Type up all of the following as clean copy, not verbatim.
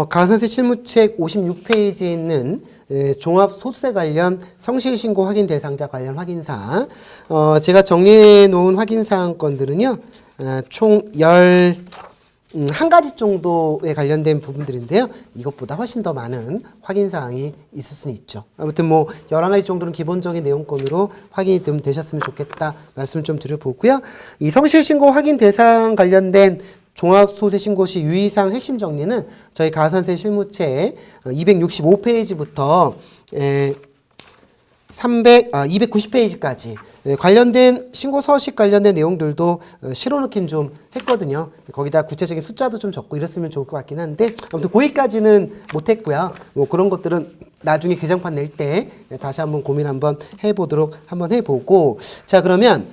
가산세 실무책 56페이지에 있는 종합소득세 관련 성실신고 확인 대상자 관련 확인사항, 제가 정리해 놓은 확인사항 건들은요, 총 11가지 정도에 관련된 부분들인데요. 이것보다 훨씬 더 많은 확인사항이 있을 수는 있죠. 아무튼 뭐 11가지 정도는 기본적인 내용권으로 확인이 좀 되셨으면 좋겠다 말씀을 좀 드려보고요. 이 성실신고 확인 대상 관련된 종합소득세신고 시 유의사항 핵심 정리는 저희 가산세 실무책 265페이지부터 290페이지까지 관련된 신고 서식 관련된 내용들도 실어놓긴 좀 했거든요. 거기다 구체적인 숫자도 좀 적고 이랬으면 좋을 것 같긴 한데 아무튼 거기까지는 못했고요. 뭐 그런 것들은 나중에 개정판 낼 때 다시 한번 고민 한번 해보도록 한번 해보고, 자 그러면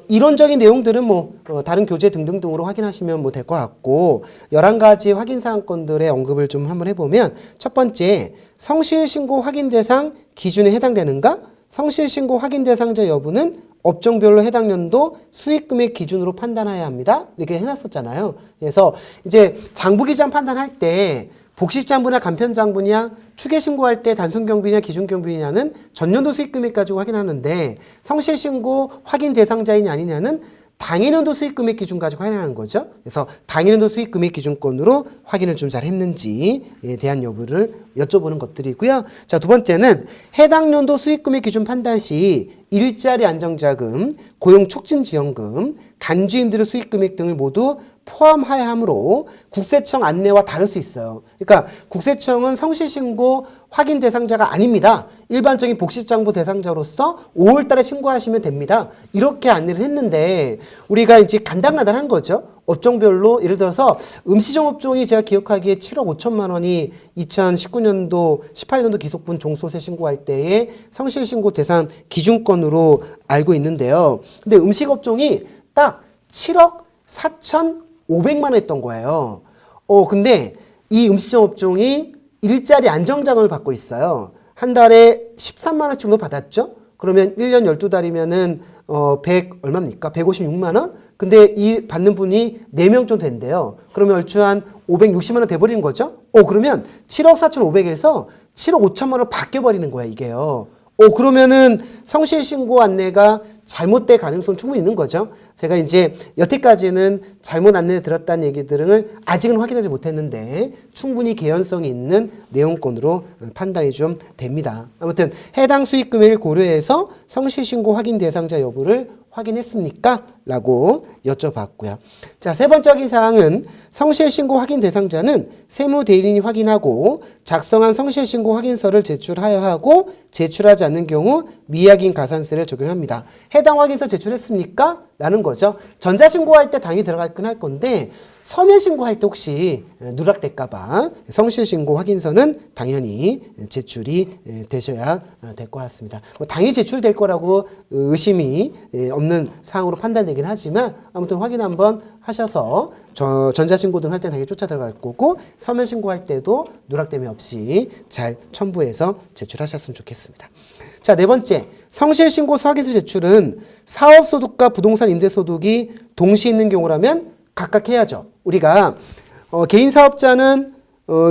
이론적인 내용들은 뭐 다른 교재 등등등으로 확인하시면 뭐 될 것 같고, 11가지 확인사항건들의 언급을 좀 한번 해보면, 첫 번째, 성실신고 확인 대상 기준에 해당되는가? 성실신고 확인 대상자 여부는 업종별로 해당 연도 수익금액 기준으로 판단해야 합니다. 이렇게 해놨었잖아요. 그래서 이제 장부기장 판단할 때 복식장부나 간편장부냐, 추계신고할 때 단순경비냐 기준경비냐는 전년도 수익금액 가지고 확인하는데, 성실신고 확인 대상자이냐 아니냐는 당해년도 수익금액 기준 가지고 확인하는 거죠. 그래서 당해년도 수익금액 기준권으로 확인을 좀 잘 했는지에 대한 여부를 여쭤보는 것들이고요. 자, 두 번째는 해당 연도 수익금액 기준 판단 시 일자리 안정자금, 고용촉진지원금, 간주임들의 수익금액 등을 모두 포함하여야 하므로 국세청 안내와 다를 수 있어요. 그러니까 국세청은 성실신고 확인 대상자가 아닙니다. 일반적인 복식장부 대상자로서 5월 달에 신고하시면 됩니다. 이렇게 안내를 했는데 우리가 이제 간당간당한 거죠. 업종별로 예를 들어서 음식점 업종이 제가 기억하기에 7억 5천만 원이 2019년도 18년도 기속분 종소세 신고할 때의 성실신고 대상 기준권으로 알고 있는데요. 근데 음식 업종이 딱 7억 4,500만 원 했던 거예요. 근데 이 음식점 업종이 일자리 안정자금을 받고 있어요. 한 달에 13만 원 정도 받았죠? 그러면 1년 12달이면은 100 얼마입니까? 156만 원? 근데 이 받는 분이 4명 정도 된대요. 그러면 얼추 한 560만 원 돼버리는 거죠? 그러면 7억 4,500에서 7억 5천만 원 바뀌어버리는 거야, 이게요. 그러면은 성실신고 안내가 잘못될 가능성은 충분히 있는 거죠. 제가 이제 여태까지는 잘못 안내 들었다는 얘기들을 아직은 확인하지 못했는데 충분히 개연성이 있는 내용권으로 판단이 좀 됩니다. 아무튼 해당 수익 금액을 고려해서 성실신고 확인 대상자 여부를 확인했습니까? 라고 여쭤봤고요. 자, 세 번째 확인 사항은 성실신고 확인 대상자는 세무대리인이 확인하고 작성한 성실신고 확인서를 제출하여야 하고 제출하지 않는 경우 미확인 가산세를 적용합니다. 해당 확인서 제출했습니까? 라는 거죠. 전자신고할 때 당연히 들어가긴 할 건데 서면신고할 때 혹시 누락될까봐 성실신고 확인서는 당연히 제출이 되셔야 될 것 같습니다. 당연히 제출될 거라고 의심이 없는 사항으로 판단되긴 하지만 아무튼 확인 한번 하셔서 전자신고 등 할 때 당연히 쫓아 들어갈 거고 서면신고할 때도 누락됨이 없이 잘 첨부해서 제출하셨으면 좋겠습니다. 자, 네 번째, 성실신고서 확인서 제출은 사업소득과 부동산 임대소득이 동시에 있는 경우라면 각각 해야죠. 우리가 개인사업자는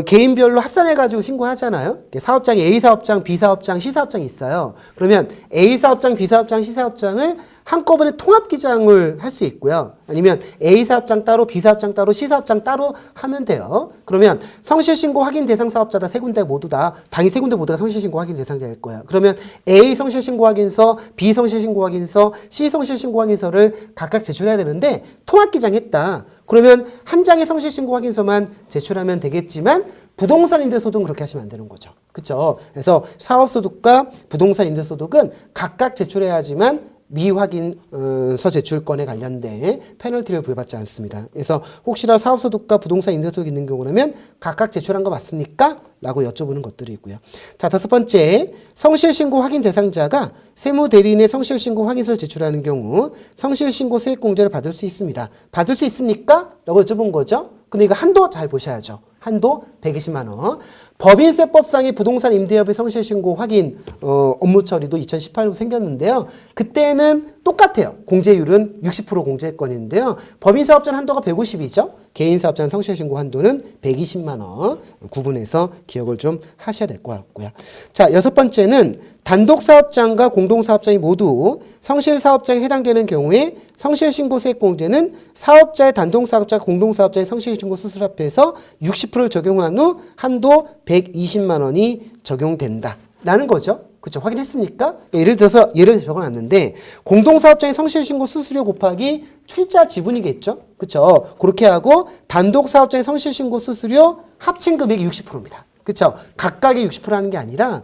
개인별로 합산해가지고 신고하잖아요. 사업장이 A사업장, B사업장, C사업장이 있어요. 그러면 A사업장, B사업장, C사업장을 한꺼번에 통합기장을 할 수 있고요. 아니면 A사업장 따로, B사업장 따로, C사업장 따로 하면 돼요. 그러면 성실신고 확인 대상 사업자다 세 군데 모두 다, 당연히 세 군데 모두가 성실신고 확인 대상자일 거예요. 그러면 A 성실신고 확인서, B 성실신고 확인서, C 성실신고 확인서를 각각 제출해야 되는데 통합기장 했다. 그러면 한 장의 성실신고 확인서만 제출하면 되겠지만 부동산 임대소득은 그렇게 하시면 안 되는 거죠. 그렇죠? 그래서 사업소득과 부동산 임대소득은 각각 제출해야지만 미확인서 제출권에 관련된 페널티를 부여받지 않습니다. 그래서 혹시나 사업소득과 부동산 임대소득이 있는 경우라면 각각 제출한 거 맞습니까? 라고 여쭤보는 것들이 있고요. 자, 다섯 번째, 성실신고 확인 대상자가 세무대리인의 성실신고 확인서를 제출하는 경우 성실신고 세액공제를 받을 수 있습니다. 받을 수 있습니까? 라고 여쭤본 거죠. 근데 이거 한도 잘 보셔야죠. 한도 120만 원. 법인세법상의 부동산 임대업의 성실신고 확인 업무 처리도 2018년 생겼는데요. 그때는 똑같아요. 공제율은 60% 공제권인데요. 법인사업자는 한도가 150이죠. 개인사업자는 성실신고 한도는 120만 원 구분해서 기억을 좀 하셔야 될 것 같고요. 자, 여섯 번째는 단독사업장과 공동사업장이 모두 성실사업장에 해당되는 경우에 성실신고세액공제는 사업자의 단독사업자가 공동사업자의 성실신고 수수료합해서 60%를 적용한 후 한도 120만 원이 적용된다. 라는 거죠. 그렇죠. 확인했습니까? 예를 들어서 예를 적어놨는데 공동사업장의 성실신고 수수료 곱하기 출자 지분이겠죠. 그렇죠. 그렇게 하고 단독사업장의 성실신고 수수료 합친 금액이 60%입니다. 그렇죠. 각각의 60%라는 게 아니라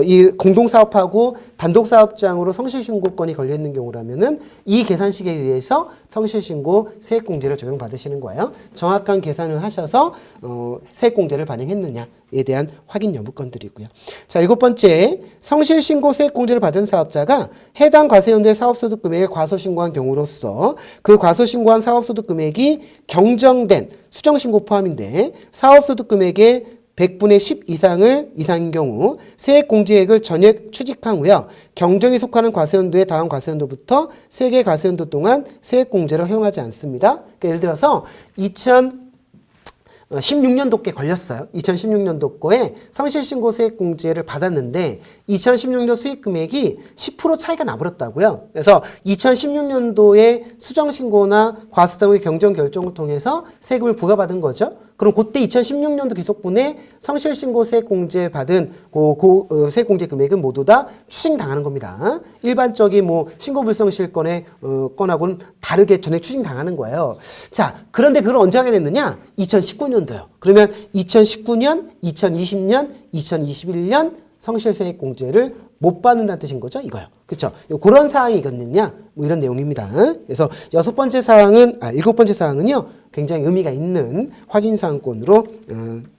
이 공동사업하고 단독사업장으로 성실신고권이 걸려있는 경우라면은 이 계산식에 의해서 성실신고 세액공제를 적용받으시는 거예요. 정확한 계산을 하셔서 세액공제를 반영했느냐에 대한 확인 여부건들이고요. 자, 일곱 번째, 성실신고 세액공제를 받은 사업자가 해당 과세연도의 사업소득 금액을 과소신고한 경우로서 그 과소신고한 사업소득 금액이 경정된 수정신고 포함인데 사업소득 금액의 100분의 10 이상인 경우 세액공제액을 전액 취직한 후에 경정이 속하는 과세연도의 다음 과세연도부터 3개 과세연도 동안 세액공제를 허용하지 않습니다. 그러니까 예를 들어서 2016년도께 걸렸어요. 2016년도 거에 성실신고 세액공제를 받았는데 2016년 수익금액이 10% 차이가 나버렸다고요. 그래서 2016년도에 수정신고나 과세등의 경정결정을 통해서 세금을 부과받은 거죠. 그럼 그때 2016년도 기속분에 성실신고 세액공제 받은 세액공제 금액은 모두 다 추징당하는 겁니다. 일반적인 뭐 신고불성실권의 건하고는 다르게 전액 추징당하는 거예요. 자, 그런데 그걸 언제 하게 됐느냐? 2019년도요. 그러면 2019년, 2020년, 2021년 성실세액공제를 못 받는다는 뜻인 거죠, 이거요. 그렇죠? 그런 사항이 있겠느냐? 뭐 이런 내용입니다. 그래서 일곱 번째 사항은요, 굉장히 의미가 있는 확인사항권으로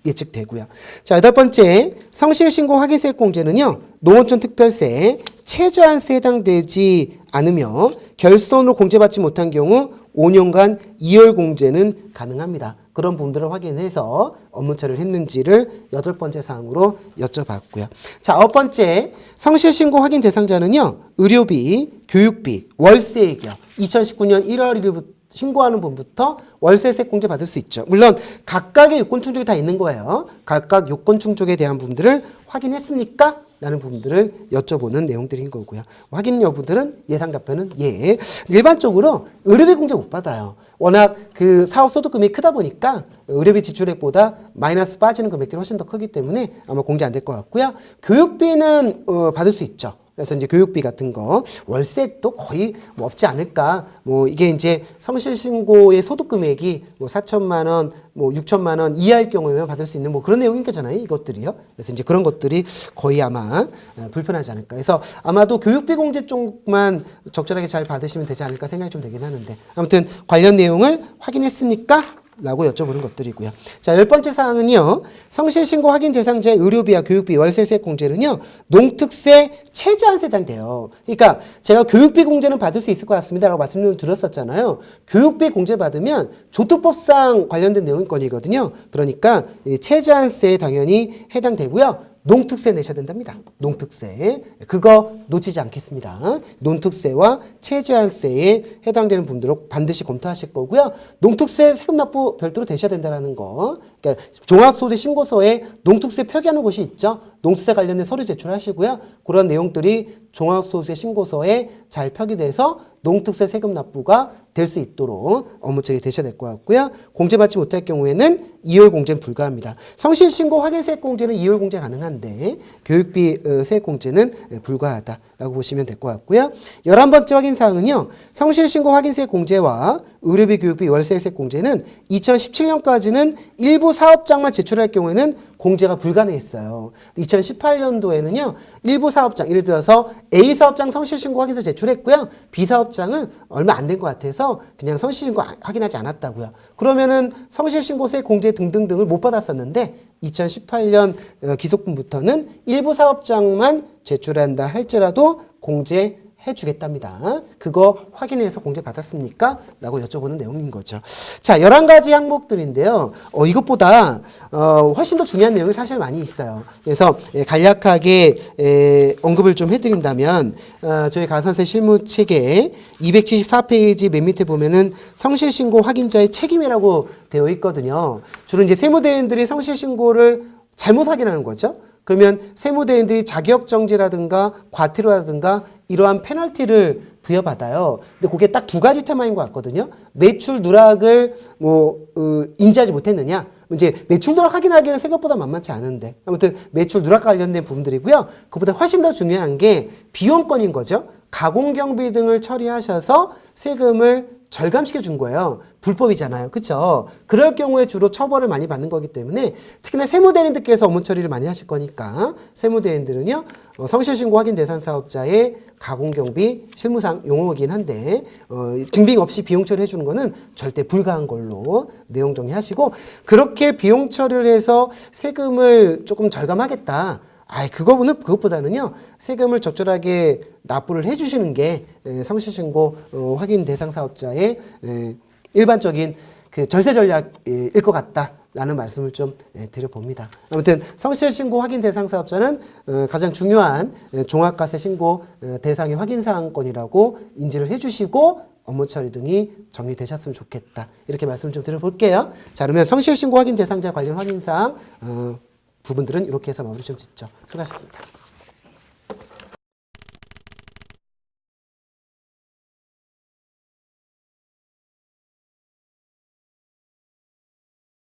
예측되고요. 자, 여덟 번째, 성실신고 확인세액공제는요, 농어촌 특별세, 최저한세에 해당되지 않으며 결손으로 공제받지 못한 경우 5년간 2월 공제는 가능합니다. 그런 부분들을 확인해서 업무 처리를 했는지를 여덟 번째 사항으로 여쭤봤고요. 자, 아홉 번째, 성실신고 확인 대상자는요, 의료비, 교육비, 월세액이요. 2019년 1월 1일부터 신고하는 분부터 월세 세액공제 받을 수 있죠. 물론 각각의 요건 충족이 다 있는 거예요. 각각 요건 충족에 대한 부분들을 확인했습니까? 라는 부분들을 여쭤보는 내용들인 거고요. 확인 여부들은 예상 답변은 예. 일반적으로 의료비 공제 못 받아요. 워낙 그 사업 소득 금액이 크다 보니까 의료비 지출액보다 마이너스 빠지는 금액들이 훨씬 더 크기 때문에 아마 공제 안 될 것 같고요. 교육비는 받을 수 있죠. 그래서 이제 교육비 같은 거, 월세도 거의 뭐 없지 않을까. 뭐 이게 이제 성실신고의 소득 금액이 뭐 4천만 원, 뭐 6천만 원 이하일 경우에만 받을 수 있는 뭐 그런 내용인 거잖아요. 이것들이요. 그래서 이제 그런 것들이 거의 아마 불편하지 않을까. 그래서 아마도 교육비 공제 쪽만 적절하게 잘 받으시면 되지 않을까 생각이 좀 되긴 하는데. 아무튼 관련 내용을 확인했습니까? 라고 여쭤보는 것들이고요. 자, 열 번째 사항은요. 성실신고 확인 대상자의 의료비와 교육비, 월세세액 공제는요. 농특세 최저한세에 해당돼요. 그러니까 제가 교육비 공제는 받을 수 있을 것 같습니다. 라고 말씀을 드렸었잖아요. 교육비 공제 받으면 조특법상 관련된 내용권이거든요. 그러니까 최저한세에 당연히 해당되고요. 농특세 내셔야 된답니다. 농특세. 그거 놓치지 않겠습니다. 농특세와 최저한세에 해당되는 분들은 반드시 검토하실 거고요. 농특세 세금 납부 별도로 되셔야 된다는 거. 그러니까 종합소득 신고서에 농특세 표기하는 곳이 있죠. 농특세 관련된 서류 제출하시고요. 그런 내용들이 종합소득세 신고서에 잘 표기돼서 농특세 세금 납부가 될 수 있도록 업무 처리 되셔야 될 것 같고요. 공제받지 못할 경우에는 2월 공제는 불가합니다. 성실신고 확인세액 공제는 2월 공제 가능한데 교육비 세액 공제는 불가하다라고 보시면 될 것 같고요. 11번째 확인사항은요. 성실신고 확인세액 공제와 의료비, 교육비, 월세세액 공제는 2017년까지는 일부 사업장만 제출할 경우에는 공제가 불가능했어요. 2018년도에는요. 일부 사업장, 예를 들어서 A 사업장 성실신고 확인서 제출했고요. B 사업장은 얼마 안 된 것 같아서 그냥 성실신고 확인하지 않았다고요. 그러면은 성실신고세 공제 등등등을 못 받았었는데 2018년 기속분부터는 일부 사업장만 제출한다 할지라도 공제 해주겠답니다. 그거 확인해서 공제 받았습니까? 라고 여쭤보는 내용인 거죠. 자, 11가지 항목들인데요. 이것보다 훨씬 더 중요한 내용이 사실 많이 있어요. 그래서 간략하게 언급을 좀 해드린다면 저희 가산세 실무체계 274페이지 맨 밑에 보면은 성실신고 확인자의 책임이라고 되어 있거든요. 주로 이제 세무대리인들이 성실신고를 잘못 확인하는 거죠. 그러면 세무대리인들이 자격정지라든가 과태료라든가 이러한 페널티를 부여받아요. 근데 그게 딱 두 가지 테마인 것 같거든요. 매출 누락을 인지하지 못했느냐. 이제 매출 누락 확인하기는 생각보다 만만치 않은데 아무튼 매출 누락 관련된 부분들이고요. 그보다 훨씬 더 중요한 게 비용권인 거죠. 가공경비 등을 처리하셔서 세금을 절감시켜 준 거예요. 불법이잖아요. 그렇죠? 그럴 경우에 주로 처벌을 많이 받는 거기 때문에 특히나 세무대리인들께서 업무 처리를 많이 하실 거니까 세무대리인들은요. 성실신고 확인 대상 사업자의 가공경비 실무상 용어이긴 한데 증빙 없이 비용 처리해 주는 거는 절대 불가한 걸로 내용 정리하시고 그렇게 비용 처리를 해서 세금을 조금 절감하겠다. 그것보다는요, 세금을 적절하게 납부를 해주시는 게 성실신고 확인 대상 사업자의 일반적인 그 절세 전략일 것 같다라는 말씀을 좀 드려봅니다. 아무튼 성실신고 확인 대상 사업자는 가장 중요한 종합과세 신고 대상의 확인 사항권이라고 인지를 해주시고 업무 처리 등이 정리되셨으면 좋겠다. 이렇게 말씀을 좀 드려볼게요. 자, 그러면 성실신고 확인 대상자 관련 확인사항 부분들은 이렇게 해서 마무리 좀 짓죠. 수고하셨습니다.